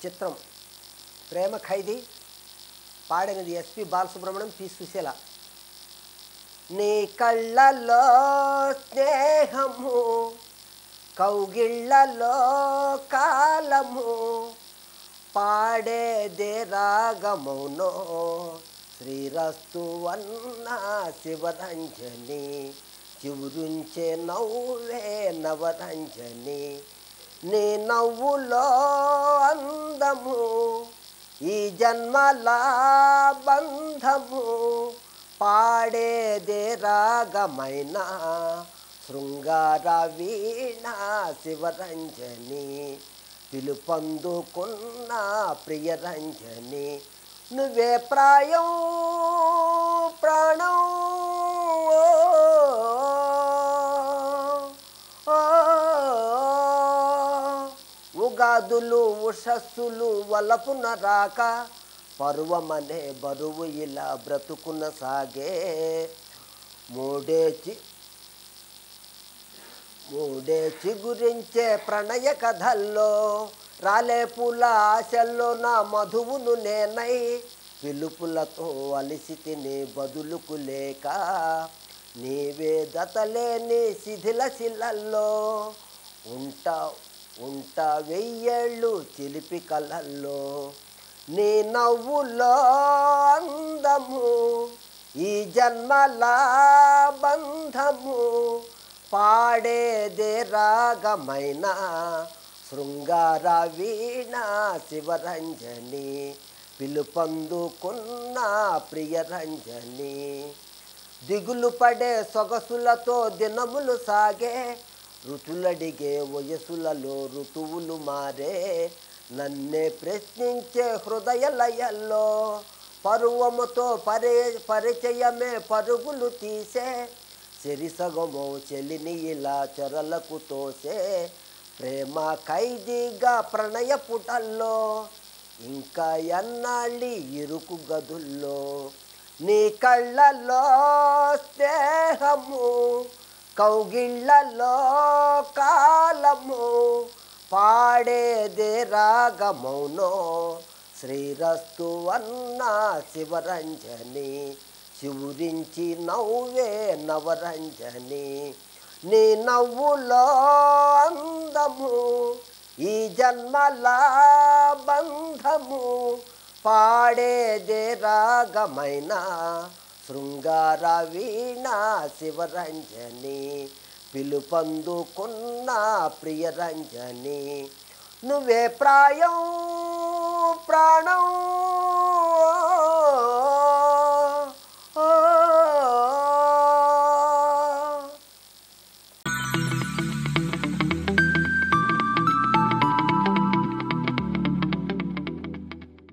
చిత్రం 'ప్రేమ ఖైదీ'. పాడినది SP Balasubrahmanyam, P Susheela. నీ కళ్ళలో స్నేహము, కౌగిళ్ళలో కాలము, పాడేదే రాగమౌనో శ్రీరస్తు అన్న శివరంజని, చివురుంచే నవ్వే నవరంజని. నీ నవ్వులో అందము, ఈ జన్మల బంధము, పాడేదే రాగమైన శృంగార వీణ శివరంజని, పిలుపందుకున్న ప్రియరంజని. నువ్వే ప్రాయం ప్రాణం, ఉగాదులు ఉషస్సులు వలపున రాక, పరువమనే బరువు ఇలా బ్రతుకున సాగే. మూడే చిగురించే ప్రణయ కథల్లో, రాలే పూల ఆశల్లో నా మధువును నేనై, పిలుపులతో అలిసితిని బదులుకు లేక, నీవే దతలేని శిథిల శిలల్లో, ఉంటా వెయ్యేళ్ళు చిలిపి కళ్ళల్లో. నీ నవ్వులో అందము, ఈ జన్మల బంధము, పాడేదే రాగమైన శృంగార వీణ శివరంజని, పిలుపందుకున్న ప్రియరంజని. దిగులు పడే సొగసులతో దినములు సాగే, ఋతులడిగే వయసులలో ఋతువులు మారే. నన్నే ప్రశ్నించే హృదయ లయల్లో, పరువముతో పరిచయమే పరుగులు తీసే. చెరిసగమో చెలిని ఇలా చెరలకు తోసే, ప్రేమ ఖైదీగా ప్రణయ పుటల్లో, ఇంకా ఎన్నాళ్ళి ఇరుకు గదుల్లో. నీ కళ్ళల్లో స్నేహము, కౌగిళ్ళలో కాలము, పాడేదే రాగమౌనో శ్రీరస్తు అన్న శివరంజని, చివురించి నవ్వే నవరంజని. నీ నవ్వులో అందము, ఈ జన్మల బంధము, పాడేదే రాగమైన శృంగార వీణ శివరంజని, పిలుపందుకున్న ప్రియరంజని. నువ్వే ప్రాయం ప్రాణం.